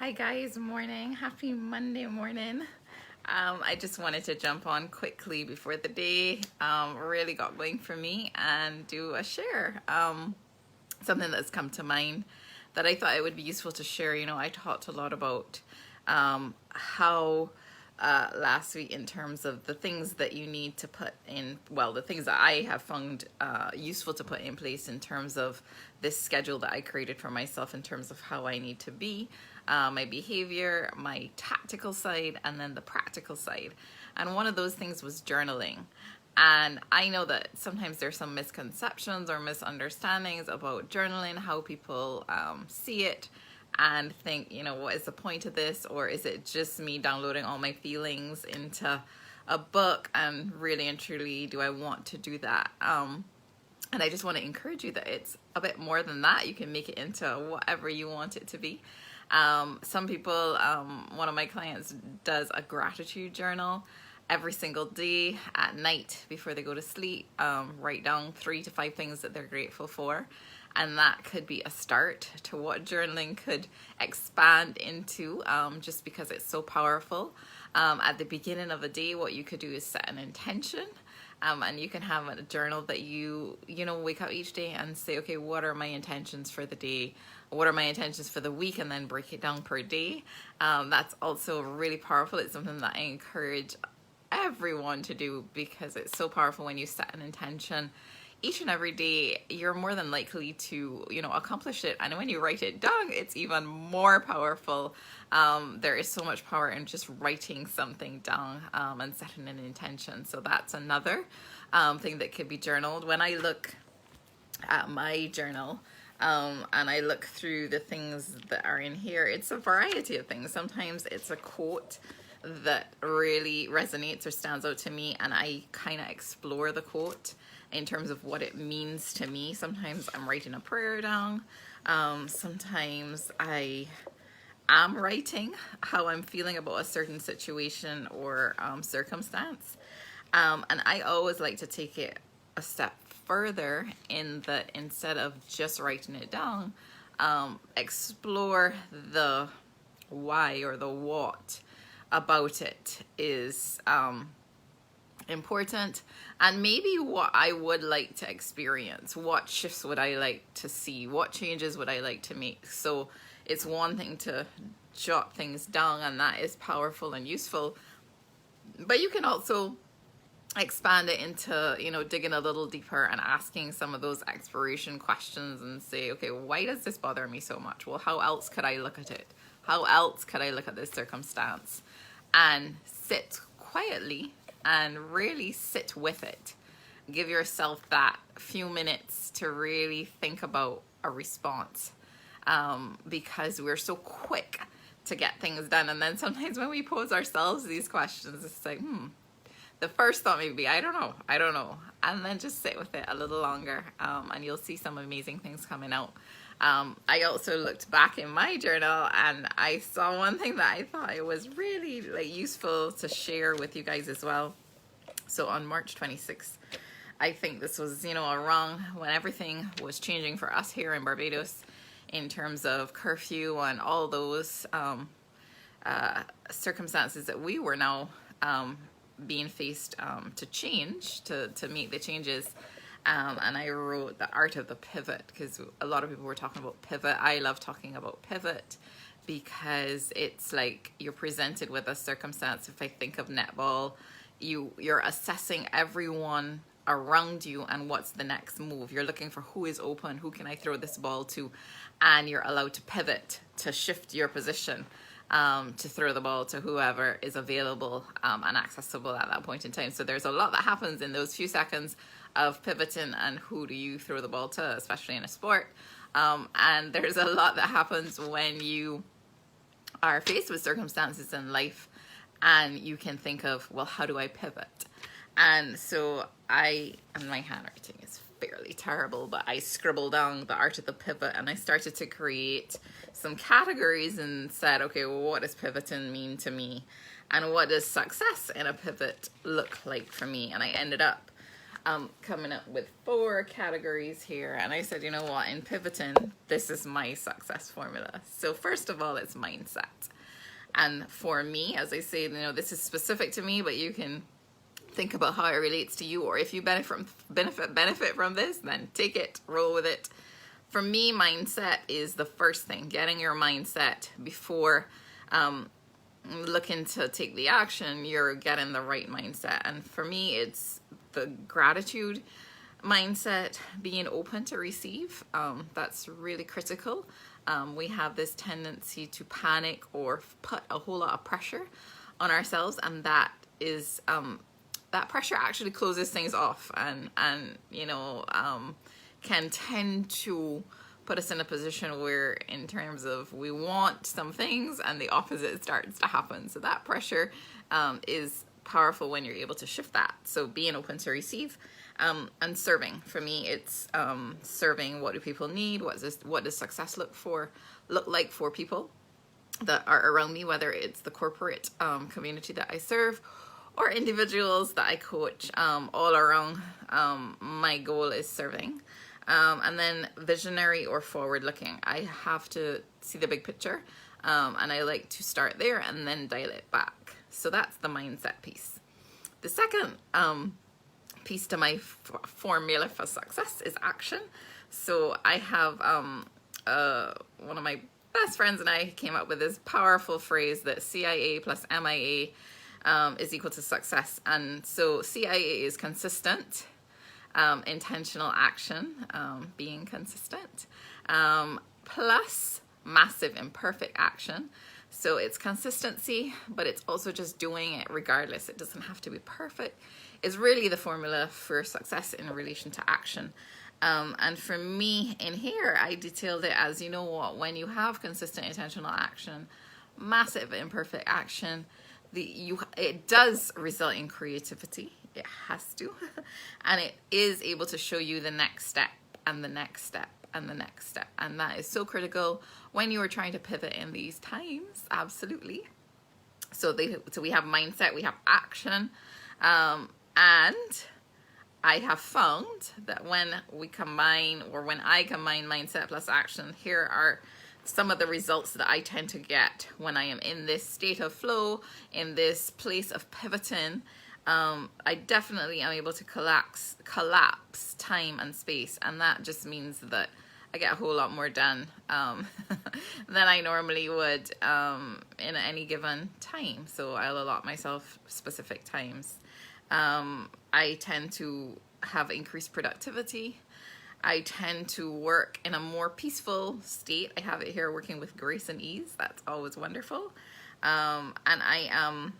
Hi guys, morning. Happy Monday morning. I just wanted to jump on quickly before the day really got going for me and do a share. Something that's come to mind that I thought it would be useful to share. You know, I talked a lot about how last week in terms of the things that you need to put in, well, the things that I have found useful to put in place in terms of this schedule that I created for myself in terms of how I need to be, my behavior, my tactical side, and then the practical side. And one of those things was journaling. And I know that sometimes there's some misconceptions or misunderstandings about journaling, how people see it and think, you know, what is the point of this? Or is it just me downloading all my feelings into a book? And really and truly, do I want to do that? And I just want to encourage you that it's a bit more than that. You can make it into whatever you want it to be. Some people, one of my clients does a gratitude journal every single day at night before they go to sleep. Write down 3 to 5 things that they're grateful for. And that could be a start to what journaling could expand into, just because it's so powerful. At the beginning of a day, what you could do is set an intention. And you can have a journal that you wake up each day and say, okay, what are my intentions for the day? What are my intentions for the week? And then break it down per day. That's also really powerful. It's something that I encourage everyone to do because it's so powerful when you set an intention each and every day. You're more than likely to, accomplish it. And when you write it down, it's even more powerful. There is so much power in just writing something down and setting an intention. So that's another thing that could be journaled. When I look at my journal, and I look through the things that are in here, it's a variety of things. Sometimes it's a quote that really resonates or stands out to me, and I kind of explore the quote in terms of what it means to me. Sometimes I'm writing a prayer down. Sometimes I am writing how I'm feeling about a certain situation or circumstance. And I always like to take it a step further in that instead of just writing it down, explore the why or the what about it is important, and maybe what I would like to experience, what shifts would I like to see, what changes would I like to make. So it's one thing to jot things down, and that is powerful and useful, but you can also expand it into, digging a little deeper and asking some of those exploration questions and say, okay, why does this bother me so much? Well, how else could I look at it? How else could I look at this circumstance? And sit quietly and really sit with it. Give yourself that few minutes to really think about a response, because we're so quick to get things done. And then sometimes when we pose ourselves these questions, it's like, the first thought may be, I don't know. And then just sit with it a little longer, and you'll see some amazing things coming out. I also looked back in my journal and I saw one thing that I thought it was really useful to share with you guys as well. So on March 26th, I think this was, around when everything was changing for us here in Barbados in terms of curfew and all those circumstances that we were now being faced to change, to meet the changes. And I wrote The Art of the Pivot because a lot of people were talking about pivot. I love talking about pivot because it's like you're presented with a circumstance. If I think of netball, you're assessing everyone around you and what's the next move. You're looking for who is open, who can I throw this ball to, and you're allowed to pivot, to shift your position, to throw the ball to whoever is available and accessible at that point in time. So there's a lot that happens in those few seconds of pivoting and who do you throw the ball to, especially in a sport. And there's a lot that happens when you are faced with circumstances in life and you can think of, well, how do I pivot? And so and my handwriting is fairly terrible, but I scribbled down The Art of the Pivot and I started to create some categories and said, okay, well, what does pivoting mean to me? And what does success in a pivot look like for me? And I ended up coming up with 4 categories here. And I said, you know what, in pivoting, this is my success formula. So first of all, it's mindset. And for me, as I say, you know, this is specific to me, but you can think about how it relates to you, or if you benefit from this, then take it, roll with it. For me, mindset is the first thing. Getting your mindset before looking to take the action, you're getting the right mindset. And for me, it's the gratitude mindset, being open to receive. That's really critical. We have this tendency to panic or put a whole lot of pressure on ourselves, and that is that pressure actually closes things off, and you know, can tend to put us in a position where, in terms of, we want some things and the opposite starts to happen. So that pressure is powerful when you're able to shift that. So being open to receive, and serving. For me, it's serving. What do people need? What does success look like for people that are around me, whether it's the corporate community that I serve or individuals that I coach, all around. My goal is serving. And then visionary or forward looking. I have to see the big picture, and I like to start there and then dial it back. So that's the mindset piece. The second piece to my formula for success is action. So I have one of my best friends and I came up with this powerful phrase that CIA plus MIA is equal to success. And so CIA is consistent, intentional action, being consistent, plus massive imperfect action. So it's consistency, but it's also just doing it regardless. It doesn't have to be perfect. It's really the formula for success in relation to action. And for me in here, I detailed it as, you know what, when you have consistent intentional action, massive imperfect action, it does result in creativity. It has to. And it is able to show you the next step and the next step and the next step. And that is so critical when you are trying to pivot in these times. Absolutely. So we have mindset, we have action. And I have found that when we combine, or when I combine mindset plus action, here are some of the results that I tend to get when I am in this state of flow, in this place of pivoting. I definitely am able to collapse time and space, and that just means that I get a whole lot more done than I normally would in any given time. So I'll allot myself specific times. I tend to have increased productivity. I tend to work in a more peaceful state. I have it here, working with grace and ease. That's always wonderful. And I am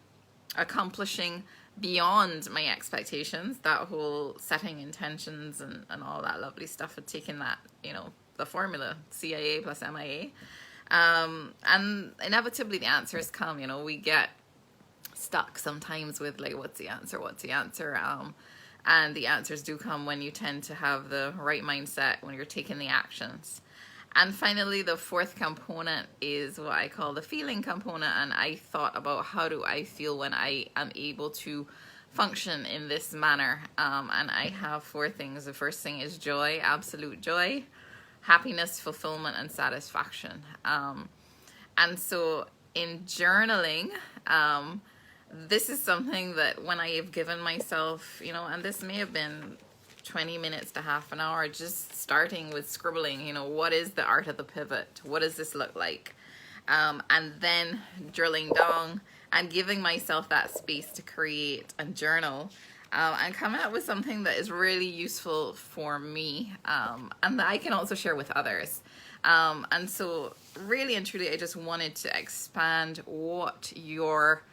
accomplishing beyond my expectations, that whole setting intentions and all that lovely stuff, of taking that, you know, the formula, CIA plus MIA. And inevitably the answers come. You know, we get stuck sometimes with like, what's the answer? And the answers do come when you tend to have the right mindset, when you're taking the actions. And finally, the fourth component is what I call the feeling component. And I thought about, how do I feel when I am able to function in this manner? And I have 4 things. The first thing is joy, absolute joy, happiness, fulfillment, and satisfaction. And so in journaling, this is something that when I have given myself, you know, and this may have been 20 minutes to half an hour, just starting with scribbling, you know, what is the art of the pivot? What does this look like? And then drilling down and giving myself that space to create and journal, and come out with something that is really useful for me, and that I can also share with others. And so really and truly, I just wanted to expand what your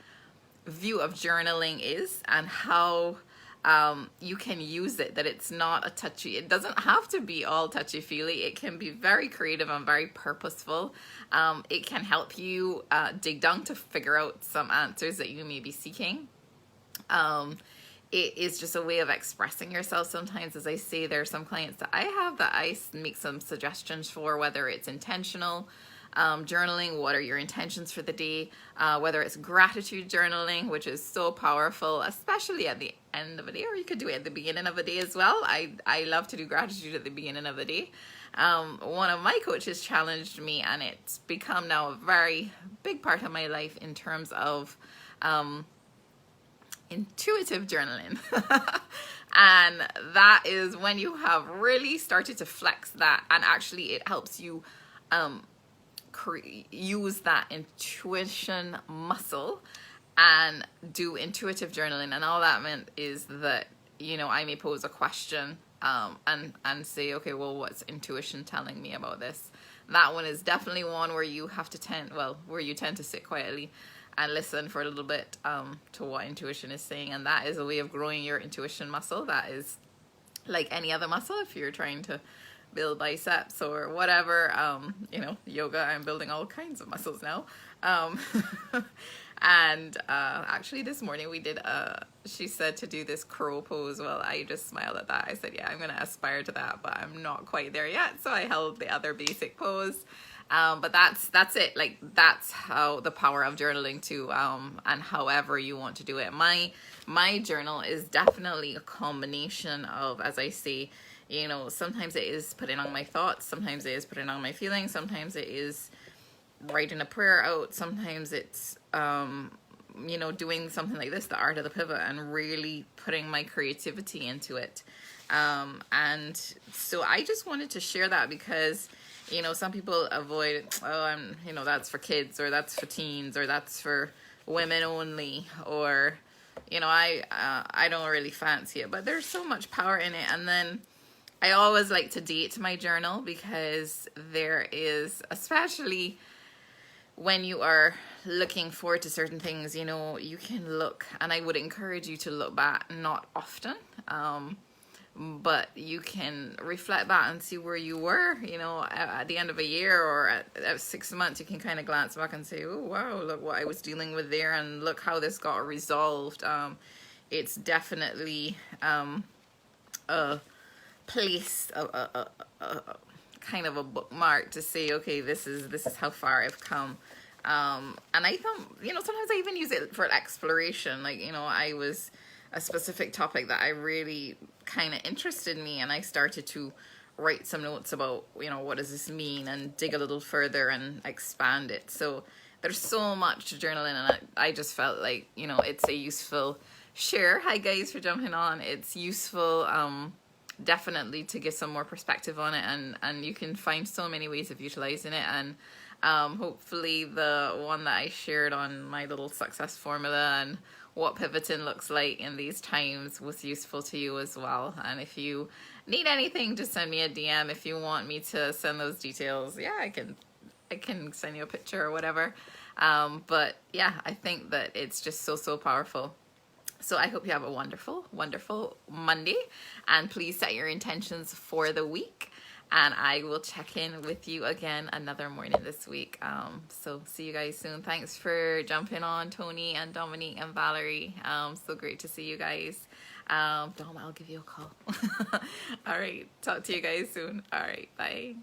view of journaling is and how you can use it, that it's not a touchy, it doesn't have to be all touchy-feely. It can be very creative and very purposeful. It can help you dig down to figure out some answers that you may be seeking. It is just a way of expressing yourself. Sometimes, as I say, there are some clients that I have that I make some suggestions for, whether it's intentional journaling, what are your intentions for the day, whether it's gratitude journaling, which is so powerful, especially at the end of a day, or you could do it at the beginning of a day as well. I love to do gratitude at the beginning of the day. One of my coaches challenged me, and it's become now a very big part of my life in terms of intuitive journaling. And that is when you have really started to flex that, and actually it helps you use that intuition muscle and do intuitive journaling. And all that meant is that, you know, I may pose a question and say, okay, well, what's intuition telling me about this? That one is definitely one where you have to where you tend to sit quietly and listen for a little bit to what intuition is saying. And that is a way of growing your intuition muscle. That is like any other muscle. If you're trying to build biceps or whatever, you know, yoga, I'm building all kinds of muscles now. And actually this morning we did she said to do this crow pose. Well, I just smiled at that. I said, yeah, I'm gonna aspire to that, but I'm not quite there yet. So I held the other basic pose. But that's it. Like, that's how the power of journaling too, and however you want to do it. My journal is definitely a combination of, as I say, you know, sometimes it is putting on my thoughts, sometimes it is putting on my feelings, sometimes it is writing a prayer out, sometimes it's you know, doing something like this, the art of the pivot, and really putting my creativity into it. And so I just wanted to share that because, you know, some people avoid, you know, that's for kids, or that's for teens, or that's for women only, or, you know, I don't really fancy it, but there's so much power in it. And then I always like to date my journal, because there is, especially when you are looking forward to certain things, you know, you can look, and I would encourage you to look back, not often, but you can reflect back and see where you were, you know, at the end of a year, or at 6 months. You can kind of glance back and say, oh wow, look what I was dealing with there, and look how this got resolved. It's definitely a place, a kind of a bookmark to say, okay, this is how far I've come. And I thought, you know, sometimes I even use it for exploration. Like, you know, I was a specific topic that I really kind of interested me, and I started to write some notes about, you know, what does this mean, and dig a little further and expand it. So there's so much to journaling, and I just felt like, you know, it's a useful share. Hi guys for jumping on. It's useful, definitely, to get some more perspective on it, and you can find so many ways of utilizing it. And hopefully the one that I shared on my little success formula and what pivoting looks like in these times was useful to you as well. And if you need anything, just send me a DM. If you want me to send those details, yeah, I can send you a picture or whatever. But yeah, I think that it's just so powerful. So I hope you have a wonderful, wonderful Monday, and please set your intentions for the week, and I will check in with you again another morning this week. So see you guys soon. Thanks for jumping on, Tony and Dominique and Valerie. So great to see you guys. Dom, I'll give you a call. All right, talk to you guys soon. All right, bye.